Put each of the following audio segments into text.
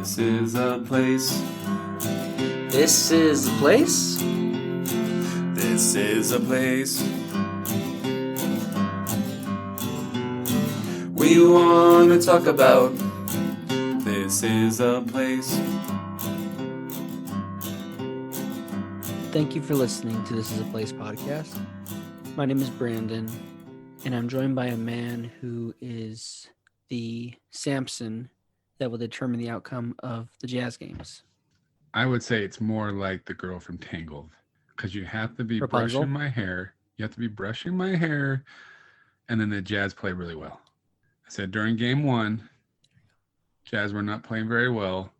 This is a place. This is the place? This is a place. We want to talk about. This is a place. Thank you for listening to This is a Place podcast. My name is Brandon, and I'm joined by a man who is the Samson that will determine the outcome of the Jazz games. I would say it's more like the girl from Tangled, because you have to be Rapunzel? brushing my hair. You have to be brushing my hair, and then the Jazz play really well. I said during game one, Jazz were not playing very well.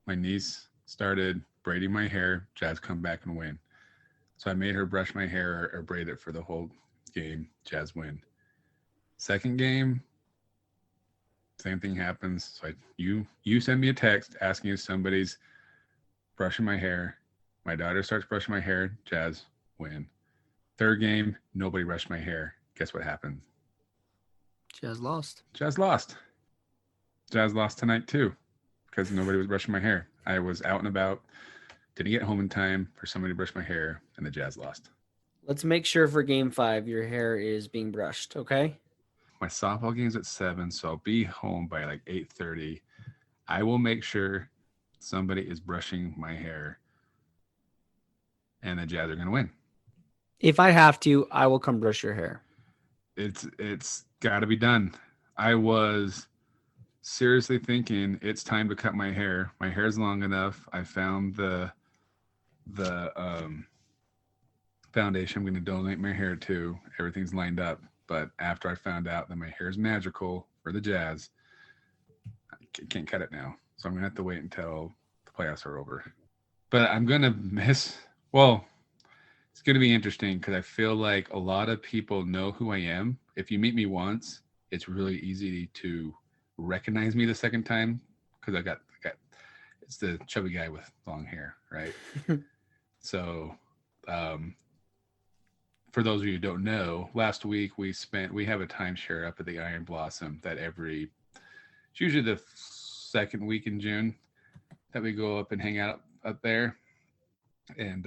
My niece started braiding my hair. Jazz come back and win. So I made her brush my hair or braid it for the whole game. Jazz win. Second game, same thing happens. So you send me a text asking if somebody's brushing my hair. My daughter starts brushing my hair. Jazz win. Third game, nobody brushed my hair. Guess what happened? Jazz lost. Jazz lost. Jazz lost tonight too, because nobody was brushing my hair. I was out and about, didn't get home in time for somebody to brush my hair, and the Jazz lost. Let's make sure for game 5 your hair is being brushed, okay? My softball game's at 7, so I'll be home by like 8:30. I will make sure somebody is brushing my hair, and the Jazz are going to win. If I have to, I will come brush your hair. It's got to be done. I was seriously thinking it's time to cut my hair. My hair's long enough. I found the foundation I'm going to donate my hair to. Everything's lined up. But after I found out that my hair is magical for the Jazz, I can't cut it now. So I'm going to have to wait until the playoffs are over. But I'm going to it's going to be interesting because I feel like a lot of people know who I am. If you meet me once, it's really easy to recognize me the second time because I got it's the chubby guy with long hair, right? So for those of you who don't know, last week we have a timeshare up at the Iron Blossom that it's usually the second week in June that we go up and hang out up there. And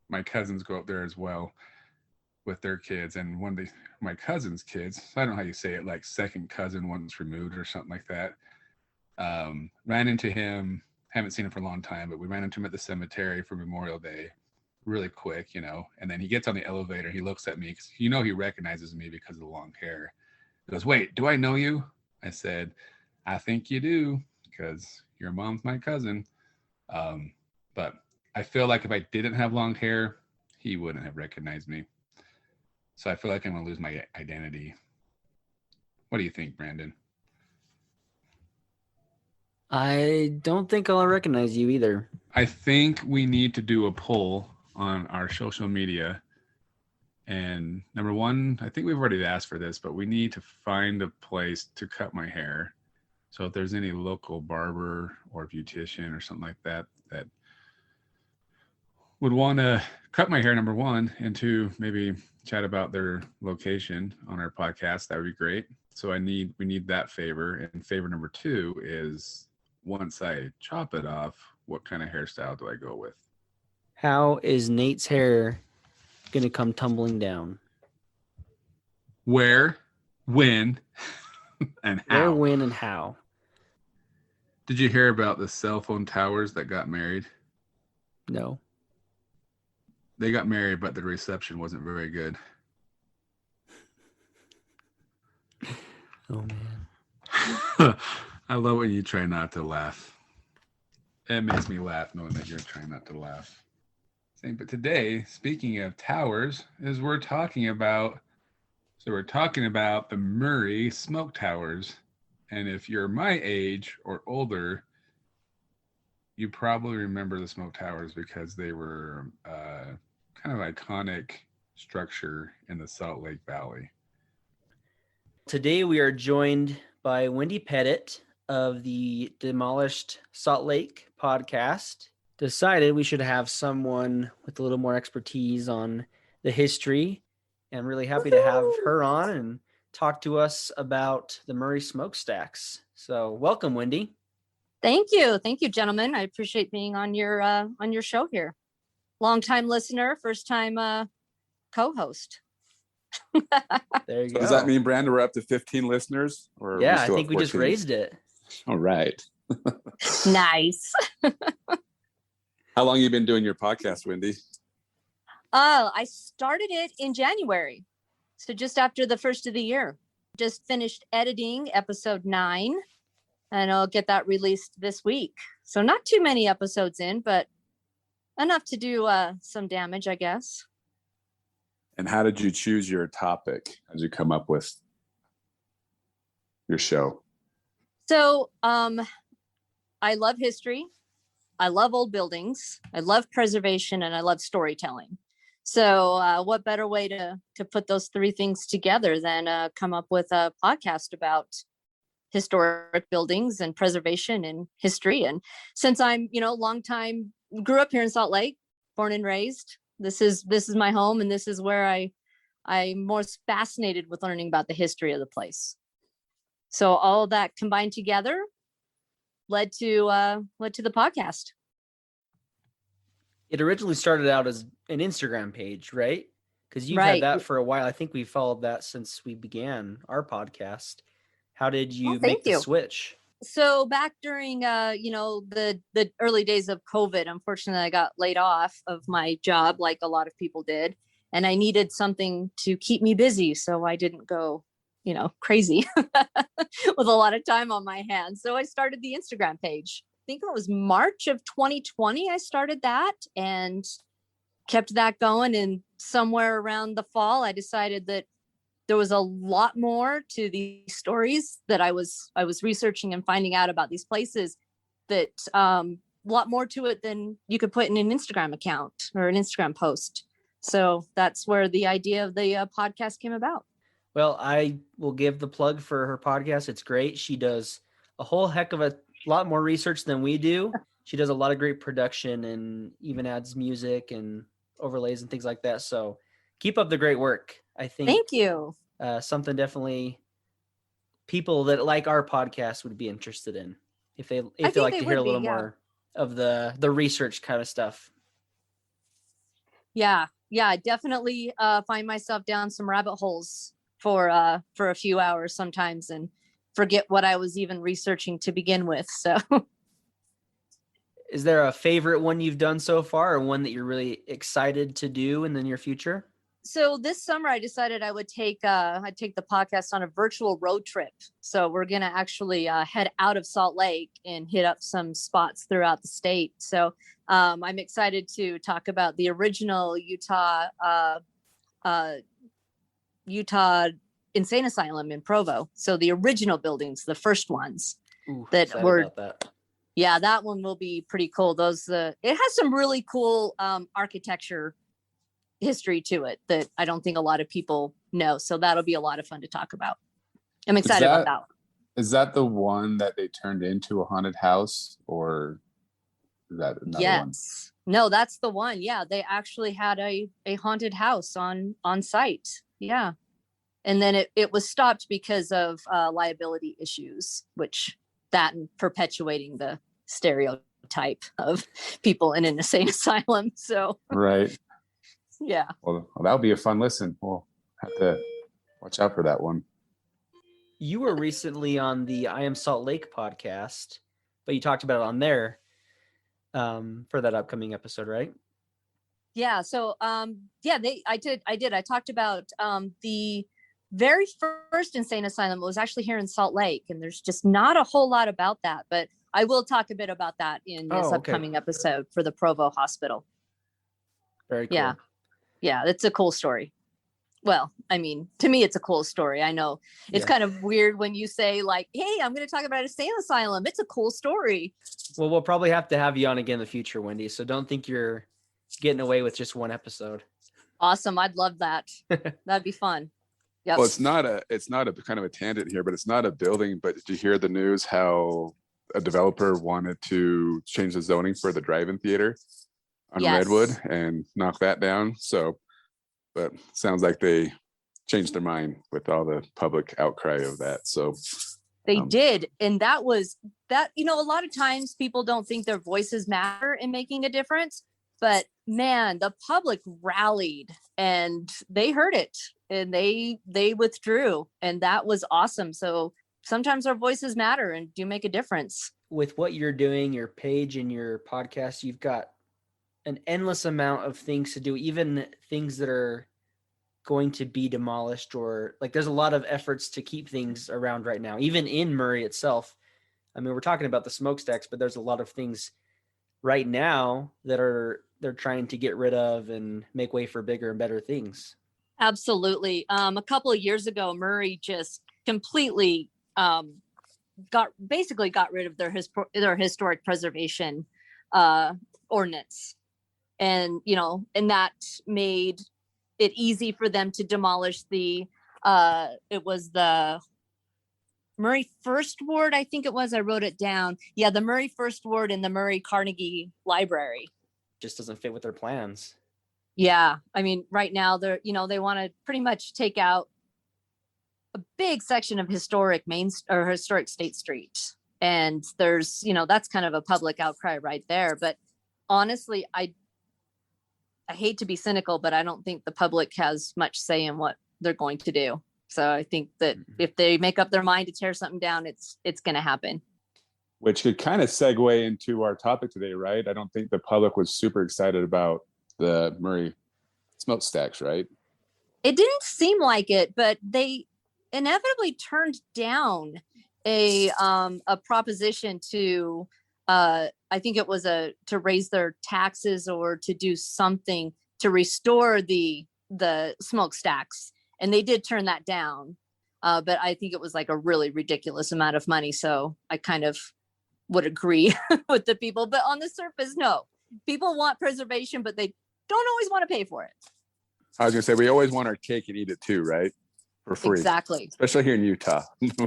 my cousins go up there as well with their kids. And one of my cousin's kids, I don't know how you say it, like second cousin once removed or something like that, ran into him. Haven't seen him for a long time, but we ran into him at the cemetery for Memorial Day really quick, and then he gets on the elevator. He looks at me because he recognizes me because of the long hair. He goes, "Wait, do I know you?" I said, "I think you do because your mom's my cousin." But I feel like if I didn't have long hair, he wouldn't have recognized me. So I feel like I'm going to lose my identity. What do you think, Brandon? I don't think I'll recognize you either. I think we need to do a poll on our social media. And number one, I think we've already asked for this, but we need to find a place to cut my hair. So if there's any local barber or beautician or something like that would want to cut my hair, number one, and two, maybe chat about their location on our podcast, that would be great. So we need that favor. And favor number two is once I chop it off, what kind of hairstyle do I go with? How is Nate's hair going to come tumbling down? Where, when, and how? Where, when, and how? Did you hear about the cell phone towers that got married? No. They got married, but the reception wasn't very good. Oh, man. I love when you try not to laugh. It makes me laugh knowing that you're trying not to laugh. But today, speaking of towers, we're talking about the Murray smoke towers. And if you're my age or older, you probably remember the smoke towers because they were kind of iconic structure in the Salt Lake Valley. Today we are joined by Wendi Pettet of the Demolished Salt Lake podcast. Decided we should have someone with a little more expertise on the history, and I'm really happy to have her on and talk to us about the Murray smokestacks. So welcome, Wendi. Thank you, gentlemen. I appreciate being on your show here. Long-time listener, first-time co-host. There you So go. does that mean, Brandon, we're up to 15 listeners? Or are we Yeah, I still think at we just 14? raised it. All right. Nice. How long you been doing your podcast, Wendy? I started it in January. So just after the first of the year. Just finished editing episode 9, and I'll get that released this week. So not too many episodes in, but enough to do some damage, I guess. And how did you choose your topic as you come up with your show? So I love history. I love old buildings. I love preservation, and I love storytelling. So what better way to put those 3 things together than come up with a podcast about historic buildings and preservation and history. And since I'm, long time, grew up here in Salt Lake, born and raised, this is my home, and this is where I'm most fascinated with learning about the history of the place. So all of that combined together led to the podcast. It originally started out as an Instagram page, right? Because you've had that for a while. I think we followed that since we began our podcast. How did you make the switch? So back during, the early days of COVID, unfortunately, I got laid off of my job like a lot of people did. And I needed something to keep me busy. So I didn't go, crazy with a lot of time on my hands. So I started the Instagram page. I think it was March of 2020. I started that and kept that going. And somewhere around the fall, I decided that there was a lot more to these stories that I was researching and finding out about these places, that a lot more to it than you could put in an Instagram account or an Instagram post. So that's where the idea of the podcast came about. Well, I will give the plug for her podcast. It's great. She does a whole heck of a lot more research than we do. She does a lot of great production and even adds music and overlays and things like that. So keep up the great work. I think. Thank you. Something definitely people that like our podcast would be interested in if they like to hear a little more of the research kind of stuff. Yeah, I definitely find myself down some rabbit holes for a few hours sometimes and forget what I was even researching to begin with. So is there a favorite one you've done so far, or one that you're really excited to do in the near future? So this summer I decided I'd take the podcast on a virtual road trip. So we're going to actually head out of Salt Lake and hit up some spots throughout the state. So I'm excited to talk about the original Utah Insane Asylum in Provo. So the original buildings, the first ones. Ooh, that were that. Yeah, that one will be pretty cool. It has some really cool architecture history to it that I don't think a lot of people know. So that'll be a lot of fun to talk about. I'm excited about that. Is that the one that they turned into a haunted house, or is that another one? No, that's the one. Yeah, they actually had a haunted house on site. Yeah. And then it was stopped because of liability issues, which that and perpetuating the stereotype of people in an insane asylum. So right. Yeah. Well, that'll be a fun listen. We'll have to watch out for that one. You were recently on the I Am Salt Lake podcast, but you talked about it on there for that upcoming episode, right? Yeah. So, I did. I talked about the very first insane asylum. It was actually here in Salt Lake, and there's just not a whole lot about that, but I will talk a bit about that in this upcoming episode for the Provo Hospital. Very cool. Yeah, it's a cool story. Well, I mean, to me, it's a cool story. I know it's kind of weird when you say like, hey, I'm going to talk about a insane asylum. It's a cool story. Well, we'll probably have to have you on again in the future, Wendy. So don't think you're getting away with just one episode. Awesome. I'd love that. That'd be fun. Yep. Well, it's not a kind of a tangent here, but it's not a building. But did you hear the news how a developer wanted to change the zoning for the drive-in theater on Redwood and knock that down? So, but sounds like they changed their mind with all the public outcry of that. So They did. And that was that, a lot of times people don't think their voices matter in making a difference, but man, the public rallied and they heard it and they withdrew, and that was awesome. So sometimes our voices matter and do make a difference. With what you're doing, your page and your podcast, you've got an endless amount of things to do, even things that are going to be demolished, or like there's a lot of efforts to keep things around right now, even in Murray itself. I mean, we're talking about the smokestacks, but there's a lot of things right now that they're trying to get rid of and make way for bigger and better things. Absolutely. A couple of years ago, Murray just completely got rid of their historic preservation ordinance, and that made it easy for them to demolish it was the Murray First Ward, I think it was. I wrote it down. Yeah, the Murray First Ward and the Murray Carnegie Library. Just doesn't fit with their plans. Yeah, I mean, right now they want to pretty much take out a big section of historic State Street, and there's that's kind of a public outcry right there. But honestly, I hate to be cynical, but I don't think the public has much say in what they're going to do. So I think that if they make up their mind to tear something down, it's going to happen. Which could kind of segue into our topic today, right? I don't think the public was super excited about the Murray smokestacks, right? It didn't seem like it, but they inevitably turned down a proposition to I think it was to raise their taxes or to do something to restore the smokestacks, and they did turn that down. But I think it was like a really ridiculous amount of money. So I kind of would agree with the people. But on the surface, no, people want preservation, but they don't always want to pay for it. I was gonna say, we always want our cake and eat it too, right? For free. Exactly. Especially here in Utah.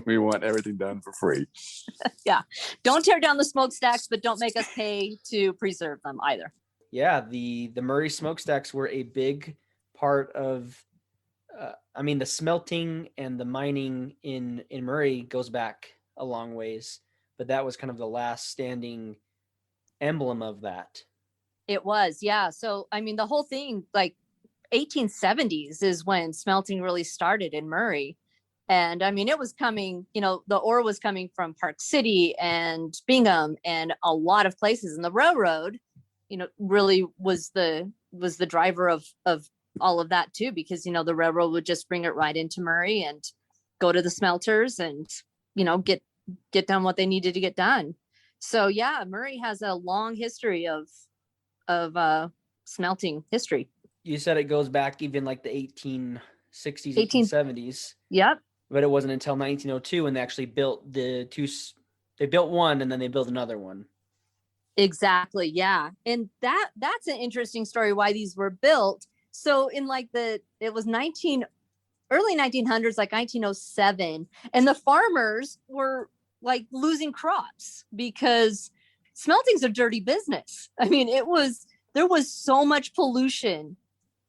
We want everything done for free. Yeah. Don't tear down the smokestacks, but don't make us pay to preserve them either. Yeah, the Murray smokestacks were a big part of the smelting and the mining in Murray goes back a long ways, but that was kind of the last standing emblem of that. It was, yeah. So, I mean, the whole thing, like 1870s is when smelting really started in Murray. And I mean, it was coming, the ore was coming from Park City and Bingham and a lot of places. And the railroad, really was the driver of all of that too, because, the railroad would just bring it right into Murray and go to the smelters and, get done what they needed to get done. So yeah, Murray has a long history of smelting history. You said it goes back even like the 1860s, 1870s. Yep. But it wasn't until 1902 when they actually built they built one and then they built another one. Exactly. Yeah. And that's an interesting story why these were built. So in it was early 1900s, like 1907, and the farmers were like losing crops because smelting's a dirty business. I mean, there was so much pollution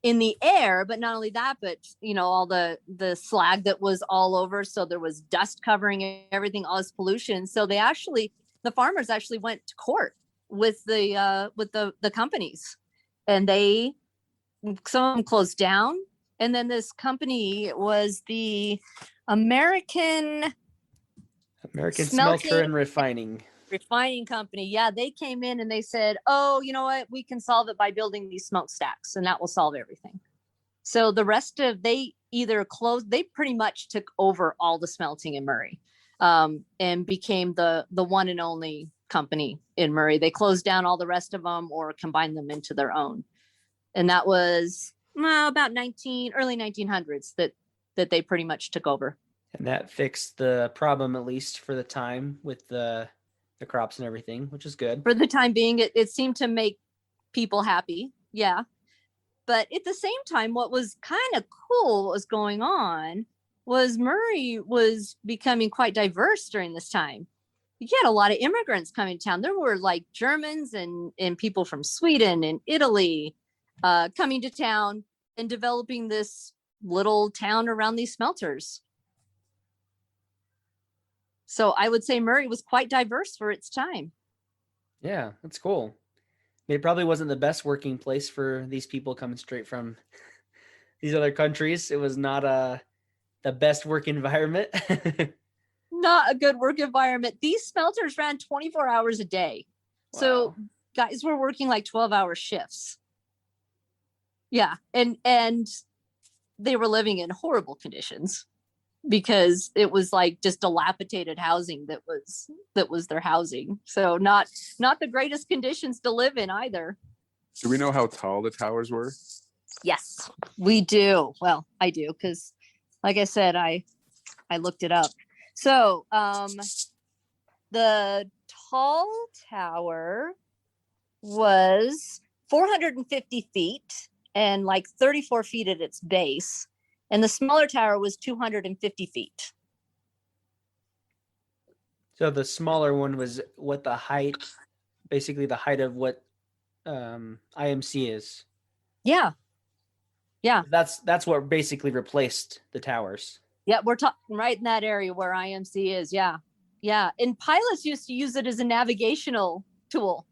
in the air, but not only that, but all the slag that was all over. So there was dust covering everything, all this pollution. So the farmers actually went to court with the companies, and some of them closed down. And then this company was the American Smelter and Refining Company. Yeah, they came in and they said, oh, you know what, we can solve it by building these smokestacks, and that will solve everything. So the rest they either closed, they pretty much took over all the smelting in Murray, and became the one and only company in Murray. They closed down all the rest of them or combined them into their own. And that was about early 1900s that they pretty much took over. And that fixed the problem, at least for the time, with the crops and everything, which is good. For the time being, it seemed to make people happy. Yeah. But at the same time, what was kind of cool, what was going on, was Murray was becoming quite diverse during this time. You had a lot of immigrants coming to town. There were like Germans and people from Sweden and Italy coming to town and developing this little town around these smelters. So I would say Murray was quite diverse for its time. Yeah, that's cool. It probably wasn't the best working place for these people coming straight from these other countries. It was not the best work environment. Not a good work environment. These smelters ran 24 hours a day. Wow. So guys were working like 12-hour shifts. Yeah. And they were living in horrible conditions because it was like just dilapidated housing that was their housing. So not the greatest conditions to live in either. Do we know how tall the towers were? Yes, we do. Well, I do, because like I said, I looked it up. So the tall tower was 450 feet and like 34 feet at its base. And the smaller tower was 250 feet. So the smaller one was what the height, basically the height of what IMC is. Yeah. Yeah. That's what basically replaced the towers. Yeah. We're talking right in that area where IMC is. Yeah. Yeah. And pilots used to use it as a navigational tool.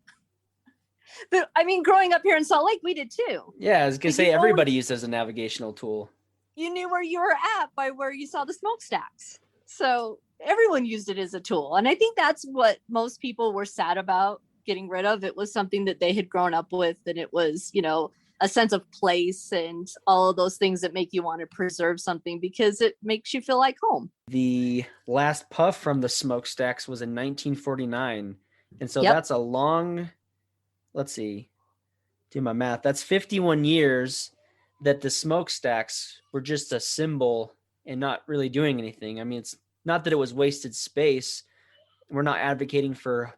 But I mean, growing up here in Salt Lake, we did too. Yeah, I was going to say everybody used it as a navigational tool. You knew where you were at by where you saw the smokestacks. So everyone used it as a tool. And I think that's what most people were sad about getting rid of. It was something that they had grown up with, and it was, you know, a sense of place and all of those things that make you want to preserve something because it makes you feel like home. The last puff from the smokestacks was in 1949. And so Yep. that's a long, let's see, do my math. That's 51 years that the smokestacks were just a symbol and not really doing anything. I mean, it's not that it was wasted space. We're not advocating for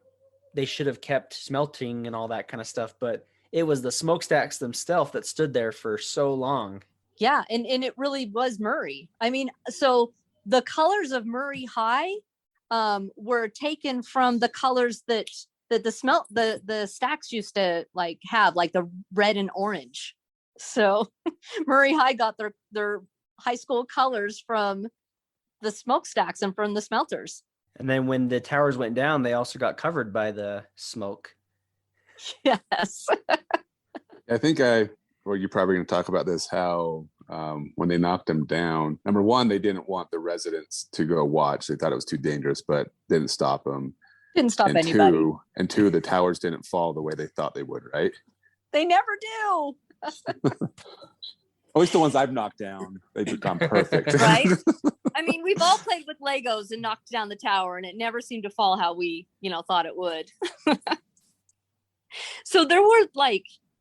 they should have kept smelting and all that kind of stuff, but it was the smokestacks themselves that stood there for so long. Yeah. And it really was Murray. I mean, so the colors of Murray High were taken from the colors that the stacks used to like have, like the red and orange. So Murray High got their high school colors from the smokestacks and from the smelters. And then when the towers went down, they also got covered by the smoke. Yes. I think you're probably going to talk about this, how when they knocked them down, number one, they didn't want the residents to go watch. They thought it was too dangerous, but didn't stop them. Didn't stop anybody. Two, the towers didn't fall the way they thought they would, right? They never do. At least the ones I've knocked down, they become perfect. Right? I mean, we've all played with Legos and knocked down the tower, and it never seemed to fall how we, thought it would. So there were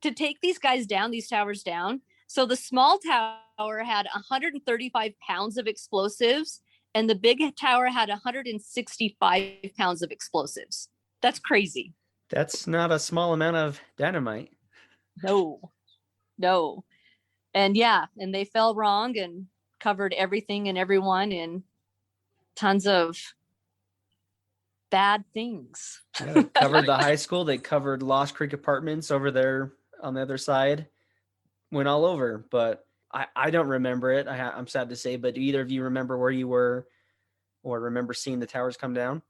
to take these towers down. So the small tower had 135 pounds of explosives, and the big tower had 165 pounds of explosives. That's crazy. That's not a small amount of dynamite. No. And and they fell wrong and covered everything and everyone in tons of bad things. Yeah, they covered the high school. They covered Lost Creek Apartments over there on the other side. Went all over, but I don't remember it. I'm sad to say, but do either of you remember where you were or remember seeing the towers come down?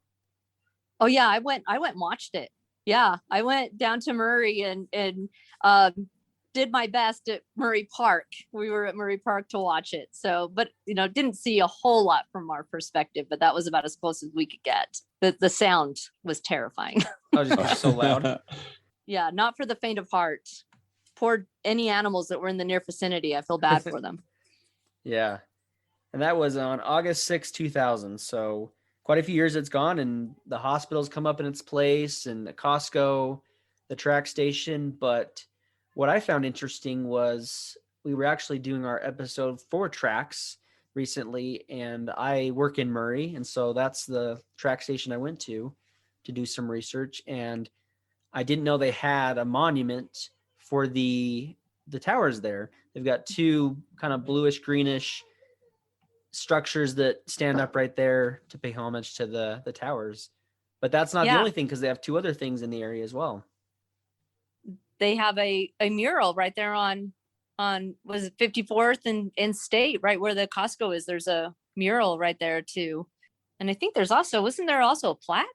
Oh yeah, I went and watched it. Yeah, I went down to Murray and did my best at Murray Park. We were at Murray Park to watch it. So, but didn't see a whole lot from our perspective, but that was about as close as we could get. The sound was terrifying. Oh, just so loud. Yeah, not for the faint of heart. Poor any animals that were in the near vicinity. I feel bad for them. Yeah. And that was on August 6, 2000. So quite a few years it's gone, and the hospitals come up in its place, and the Costco, the track station. But what I found interesting was we were actually doing our episode for Trax recently, and I work in Murray. And so that's the track station I went to do some research. And I didn't know they had a monument for the towers there. They've got two kind of bluish greenish structures that stand up right there to pay homage to the towers. But that's not the only thing, because they have two other things in the area as well. They have a mural right there on was it 54th and State, right where the Costco is. There's a mural right there to And I think wasn't there also a plaque?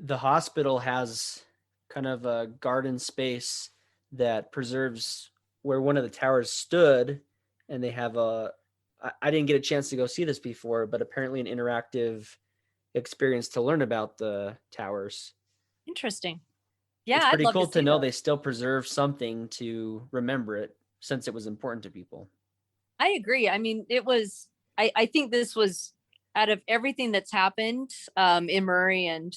The hospital has kind of a garden space that preserves where one of the towers stood, and they have I didn't get a chance to go see this before, but apparently an interactive experience to learn about the towers. Interesting. Yeah, It's I'd pretty love cool to to see know those. they still preserve something to remember it, since it was important to people. I agree. I mean, I think this was, out of everything that's happened in Murray and,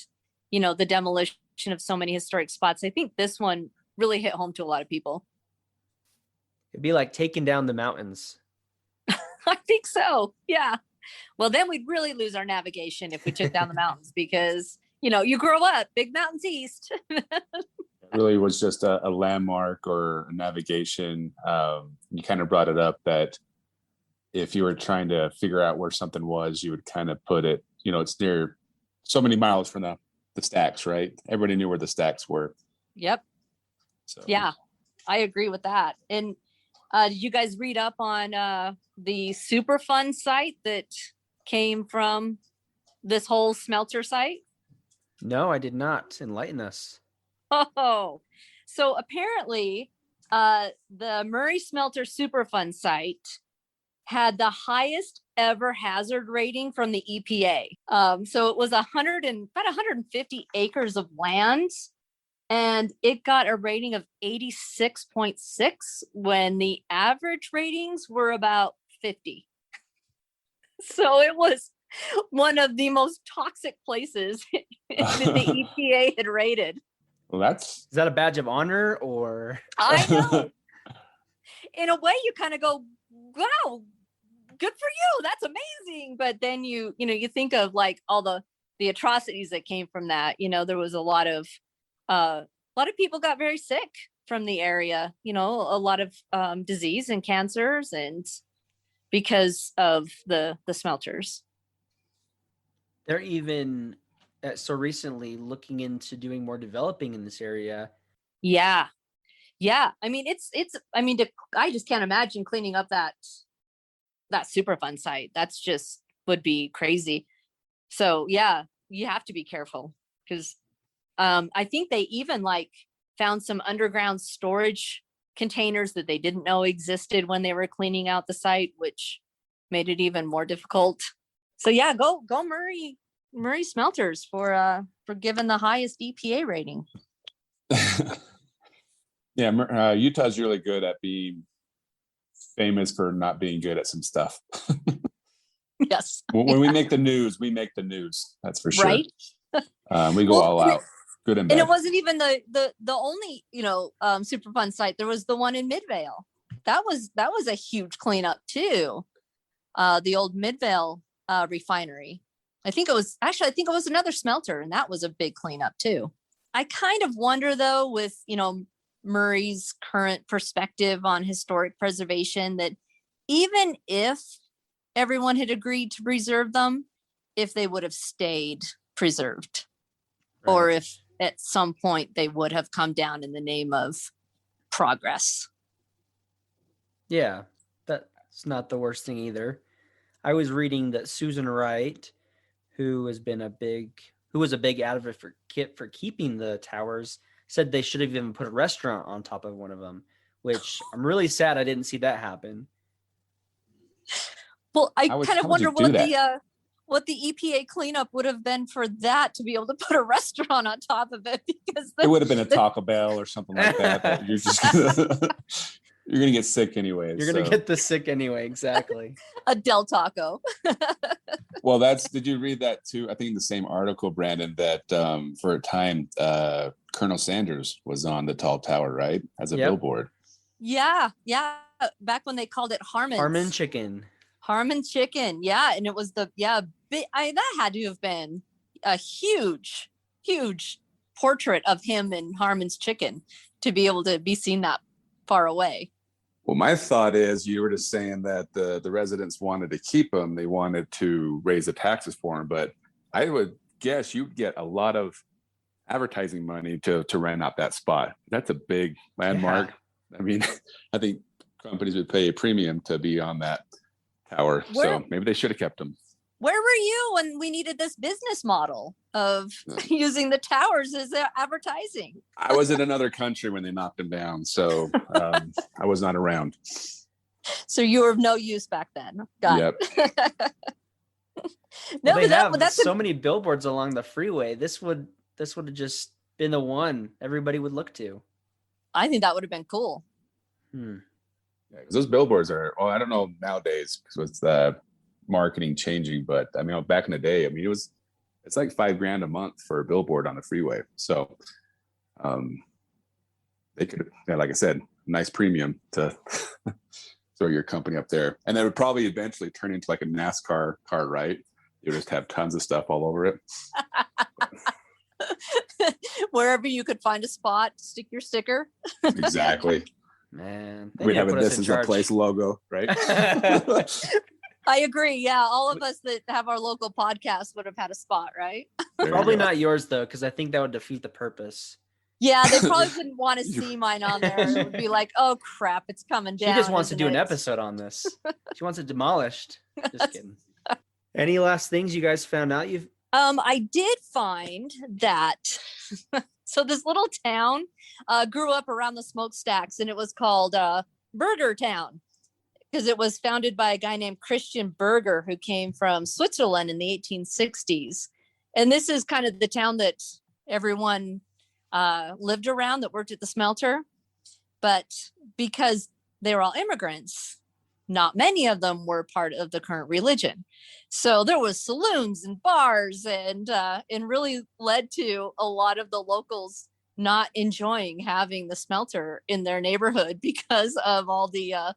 the demolition of so many historic spots, I think this one really hit home to a lot of people. It'd be like taking down the mountains. I think so. Yeah. Well, then we'd really lose our navigation if we took down the mountains because, you grow up, big mountains east. It really was just a landmark or a navigation. You kind of brought it up that if you were trying to figure out where something was, you would kind of put it, it's near so many miles from the stacks, right? Everybody knew where the stacks were. Yep. So Yeah, I agree with that. And did you guys read up on the Superfund site that came from this whole smelter site? No, I did not. Enlighten us. Oh, so apparently the Murray Smelter Superfund site had the highest ever hazard rating from the EPA. So it was about 150 acres of land, and it got a rating of 86.6 when the average ratings were about 50. So it was one of the most toxic places that the EPA had rated. Well, Is that a badge of honor, or? I know. In a way, you kind of go, wow, good for you. That's amazing. But then you think of like all the atrocities that came from that. There was a lot of people got very sick from the area, a lot of disease and cancers, and because of the smelters. They're even so recently looking into doing more developing in this area. Yeah. I mean, I just can't imagine cleaning up that Superfund site. That's just would be crazy. So yeah, you have to be careful because I think they even found some underground storage containers that they didn't know existed when they were cleaning out the site, which made it even more difficult. So yeah, go Murray Smelters for giving the highest EPA rating. Yeah, Utah's really good at being famous for not being good at some stuff. Yes. When we make the news, we make the news. That's for sure. Right. We go all out, good and bad. And it wasn't even the only Superfund site. There was the one in Midvale. That was a huge cleanup too. The old Midvale refinery. I think it was another smelter, and that was a big cleanup too. I kind of wonder though, with Murray's current perspective on historic preservation, that even if everyone had agreed to preserve them, if they would have stayed preserved, right, or if at some point they would have come down in the name of progress. Yeah, that's not the worst thing either. I was reading that Susan Wright, who was a big advocate for keeping the towers, said they should have even put a restaurant on top of one of them, which I'm really sad I didn't see that happen. Well, I kind of wonder what the EPA cleanup would have been for that, to be able to put a restaurant on top of it, because it would have been a Taco Bell or something like that. You're just you're gonna get sick anyways. You're gonna get the sick anyway, exactly. A Del Taco. Well, did you read that too? I think in the same article, Brandon, that for a time Colonel Sanders was on the tall tower, right, as a billboard. Yeah. Back when they called it Harmon Chicken. Yeah, and it was that had to have been a huge portrait of him in Harmon's Chicken to be able to be seen that far away. Well, my thought is you were just saying that the residents wanted to keep them. They wanted to raise the taxes for them, but I would guess you'd get a lot of advertising money to rent out that spot. That's a big landmark. Yeah. I mean, I think companies would pay a premium to be on that tower. So maybe they should have kept them. Where were you when we needed this business model of using the towers as advertising? I was in another country when they knocked them down, so I was not around. So you were of no use back then. Got it. No, they have so many billboards along the freeway. This would have just been the one everybody would look to. I think that would have been cool. Yeah, because those billboards are, I don't know nowadays because with the marketing changing, but I mean, back in the day, I mean, it's like $5,000 a month for a billboard on the freeway. So they could, like I said, nice premium to throw your company up there. And that would probably eventually turn into like a NASCAR car, right? You just have tons of stuff all over it. Wherever you could find a spot, stick your sticker. Exactly. Man, we have a "This Is a Place" logo, right? I agree. Yeah, all of us that have our local podcast would have had a spot, right? Probably not yours though, because I think that would defeat the purpose. Yeah, they probably wouldn't want to see mine on there. It would be like, oh crap, it's coming down. She just wants to do an episode on this. She wants it demolished. Just kidding. Any last things you guys found out? I did find that so this little town grew up around the smokestacks, and it was called Burger Town because it was founded by a guy named Christian Berger who came from Switzerland in the 1860s. And this is kind of the town that everyone lived around that worked at the smelter. But because they were all immigrants, not many of them were part of the current religion. So there was saloons and bars and really led to a lot of the locals not enjoying having the smelter in their neighborhood because of all the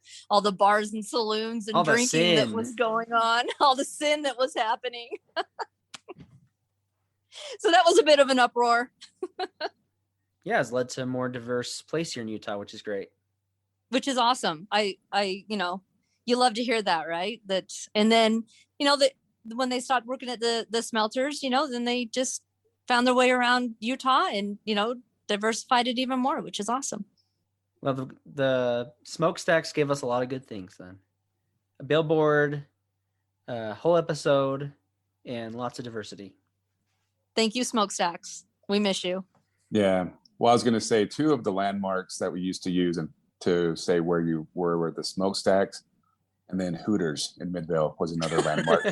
bars and saloons and all drinking that was going on, all the sin that was happening. So that was a bit of an uproar. Yeah, it's led to a more diverse place here in Utah, which is great. Which is awesome. I you love to hear that, right? And then, that when they stopped working at the smelters, then they just found their way around Utah and, diversified it even more, which is awesome. Well, the smokestacks gave us a lot of good things then. A billboard, a whole episode, and lots of diversity. Thank you, smokestacks. We miss you. Yeah. Well, I was going to say 2 of the landmarks that we used to use and to say where you were the smokestacks, and then Hooters in Midvale was another landmark.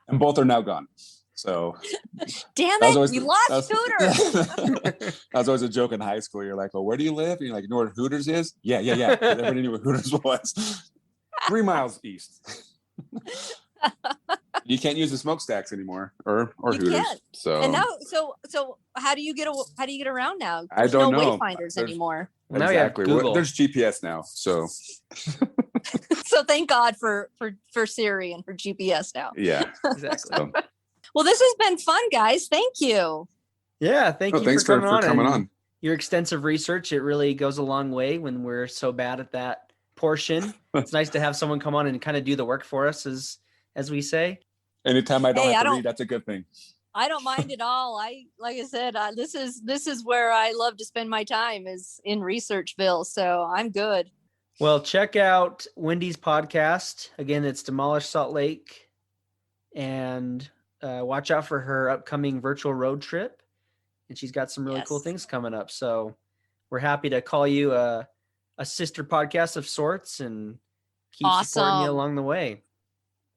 And both are now gone. So damn it, we lost Hooters. That was always a joke in high school. You're like, "Oh, where do you live?" And you're like, "You know where Hooters is?" Yeah. Everybody knew where Hooters was. 3 miles east. You can't use the smokestacks anymore, or Hooters. Can't. So and now, so how do you get around now? There's no wayfinders anymore. Well, exactly. Now you have Google. There's GPS now, so. So thank God for Siri and for GPS now. Yeah, exactly. So. Well, this has been fun, guys. Thank you. Yeah, thanks for coming on. Your extensive research, it really goes a long way when we're so bad at that portion. It's nice to have someone come on and kind of do the work for us, as we say. Anytime I don't have to read, that's a good thing. I don't mind at all. Like I said, this is where I love to spend my time, is in Researchville. So I'm good. Well, check out Wendy's podcast. Again, it's Demolished Salt Lake. And watch out for her upcoming virtual road trip. And she's got some really cool things coming up. So we're happy to call you a sister podcast of sorts and keep supporting you along the way.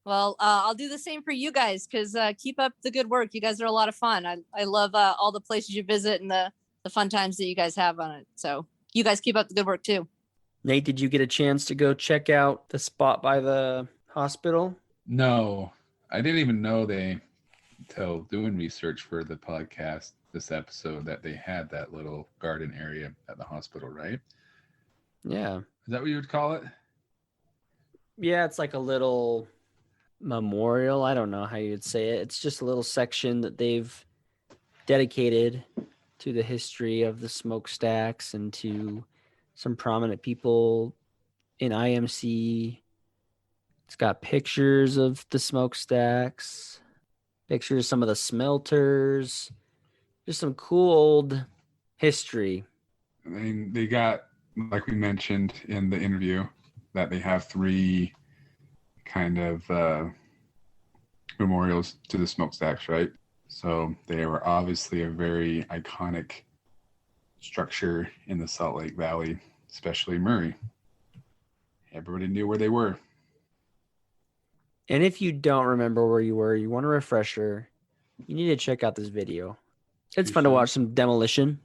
Well, I'll do the same for you guys, because keep up the good work. You guys are a lot of fun. I love all the places you visit and the fun times that you guys have on it. So you guys keep up the good work too. Nate, did you get a chance to go check out the spot by the hospital? No, I didn't even know until doing research for the podcast, this episode, that they had that little garden area at the hospital, right? Yeah. Is that what you would call it? Yeah, it's like a little memorial. I don't know how you'd say it. It's just a little section that they've dedicated to the history of the smokestacks and to some prominent people in IMC. It's got pictures of the smokestacks, pictures of some of the smelters, just some cool old history. I mean, they got, like we mentioned in the interview, that they have 3 kind of memorials to the smokestacks, right? So they were obviously a very iconic structure in the Salt Lake Valley, especially Murray. Everybody knew where they were. And if you don't remember where you were, you want a refresher, you need to check out this video. It's fun to watch some demolition.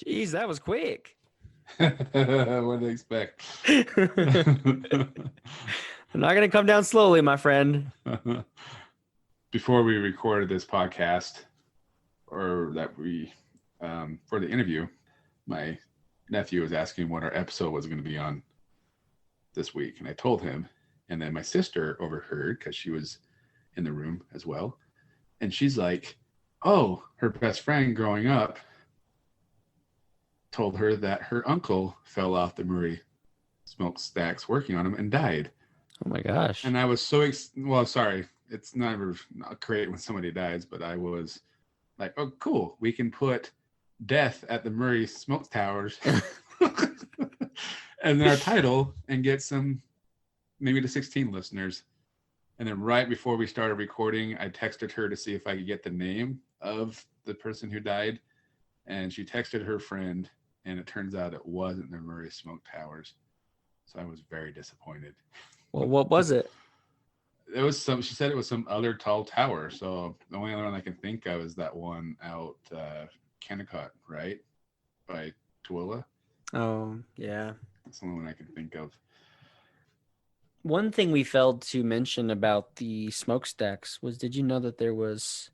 Jeez, that was quick. What do they expect? I'm not going to come down slowly, my friend. Before we recorded this podcast, or that we, for the interview, my nephew was asking what our episode was going to be on this week. And I told him, and then my sister overheard because she was in the room as well. And she's like, oh, her best friend growing up told her that her uncle fell off the Murray smokestacks working on him and died. Oh my gosh. And I was so well, sorry, it's never not great when somebody dies, but I was like, oh, cool, we can put death at the Murray smoke towers and our title and get some, maybe the 16 listeners. And then right before we started recording, I texted her to see if I could get the name of the person who died, and she texted her friend, and it turns out it wasn't the Murray smoke towers. So I was very disappointed. Well, what was it? It was she said it was some other tall tower. So the only other one I can think of is that one out Kennecott, right? By Tooele. Oh, yeah. That's the only one I can think of. One thing we failed to mention about the smokestacks was, did you know that there was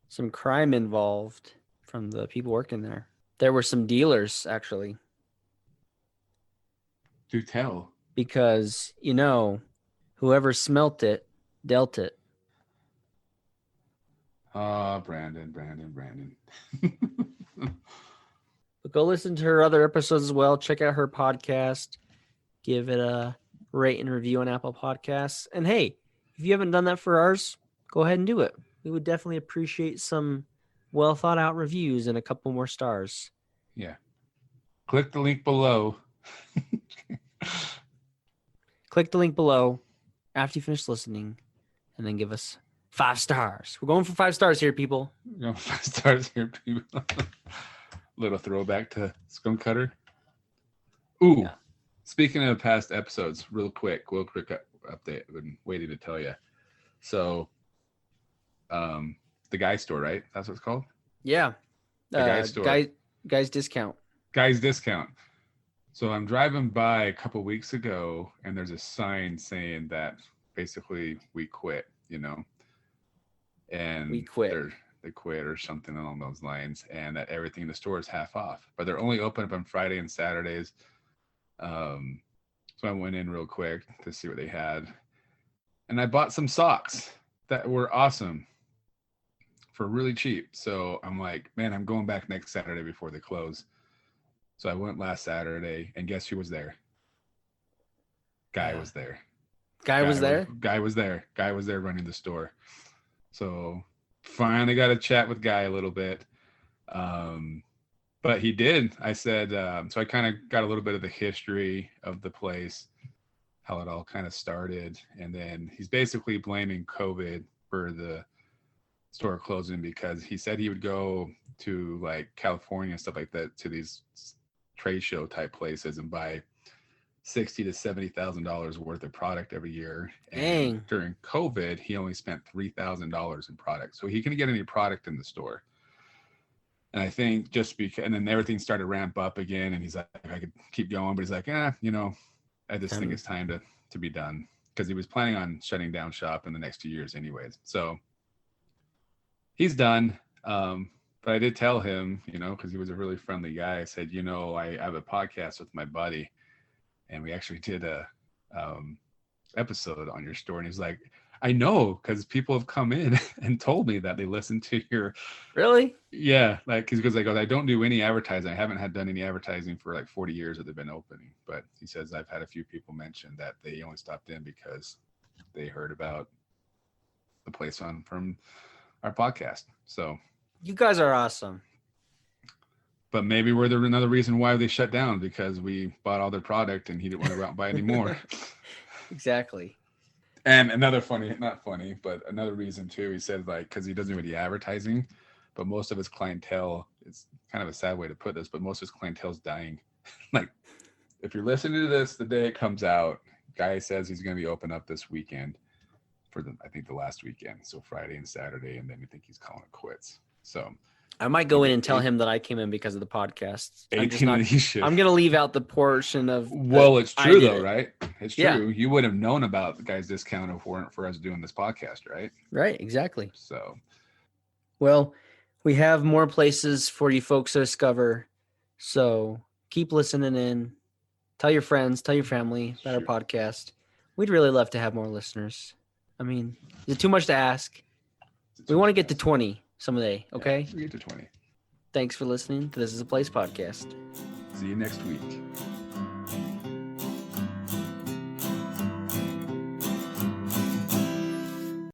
some crime involved from the people working there? There were some dealers, actually. Do tell. Because, whoever smelt it, dealt it. Oh, Brandon. But go listen to her other episodes as well. Check out her podcast. Give it a rate and review on Apple Podcasts. And hey, if you haven't done that for ours, go ahead and do it. We would definitely appreciate some well thought out reviews and a couple more stars. Yeah. Click the link below. Click the link below after you finish listening, and then give us 5 stars. We're going for 5 stars here, people. We're going 5 stars here, people. Little throwback to Skunk Cutter. Ooh. Yeah. Speaking of past episodes, real quick update. I've been waiting to tell you. So, the Guy Store, right? That's what it's called? Yeah. The Guy Store. Guy's Discount. Guy's Discount. So I'm driving by a couple weeks ago, and there's a sign saying that basically we quit, and we quit. They quit or something along those lines, and that everything in the store is half off, but they're only open up on Friday and Saturdays. So I went in real quick to see what they had, and I bought some socks that were awesome for really cheap. So I'm like, man, I'm going back next Saturday before they close. So I went last Saturday, and guess who was there? Guy was there. Guy was there running the store. So finally got to chat with Guy a little bit. But he did. I said, so I kind of got a little bit of the history of the place, how it all kind of started. And then he's basically blaming COVID for the store closing, because he said he would go to like California and stuff like that, to these trade show type places, and buy $60,000 to $70,000 worth of product every year. And during COVID, he only spent $3,000 in product, so he couldn't get any product in the store. And I think just because, and then everything started to ramp up again, and he's like, I could keep going, but he's like, I just think it's time to be done, because he was planning on shutting down shop in the next 2 years anyways. So he's done. But I did tell him, because he was a really friendly guy, I said, I have a podcast with my buddy, and we actually did a episode on your store. And he's like, I know, because people have come in and told me that they listened to your. Really? Yeah, like because I go, I don't do any advertising. I haven't done any advertising for like 40 years that they've been opening. But he says I've had a few people mention that they only stopped in because they heard about the place from our podcast. So You guys are awesome. but maybe we're another reason why they shut down, because we bought all their product and he didn't want to go out and buy any more. Exactly. And another not funny, but another reason too, he said like, because he doesn't do any advertising, but most of his clientele, it's kind of a sad way to put this, but most of his clientele is dying. Like, if you're listening to this the day it comes out, guy says he's going to be open up this weekend for I think the last weekend. So Friday and Saturday. And then I think he's calling it quits. So I might go in and tell him that I came in because of the podcast. I'm going to leave out the portion of. Well, it's true though, right? It's true. Yeah. You would have known about the guy's discount if it weren't for us doing this podcast, right? Right. Exactly. So, well, we have more places for you folks to discover. So keep listening in. Tell your friends, tell your family about our podcast. We'd really love to have more listeners. I mean, is it too much to ask? We want to get to 20 someday, okay? Yeah, we get to 20. Thanks for listening to This Is a Place podcast. See you next week.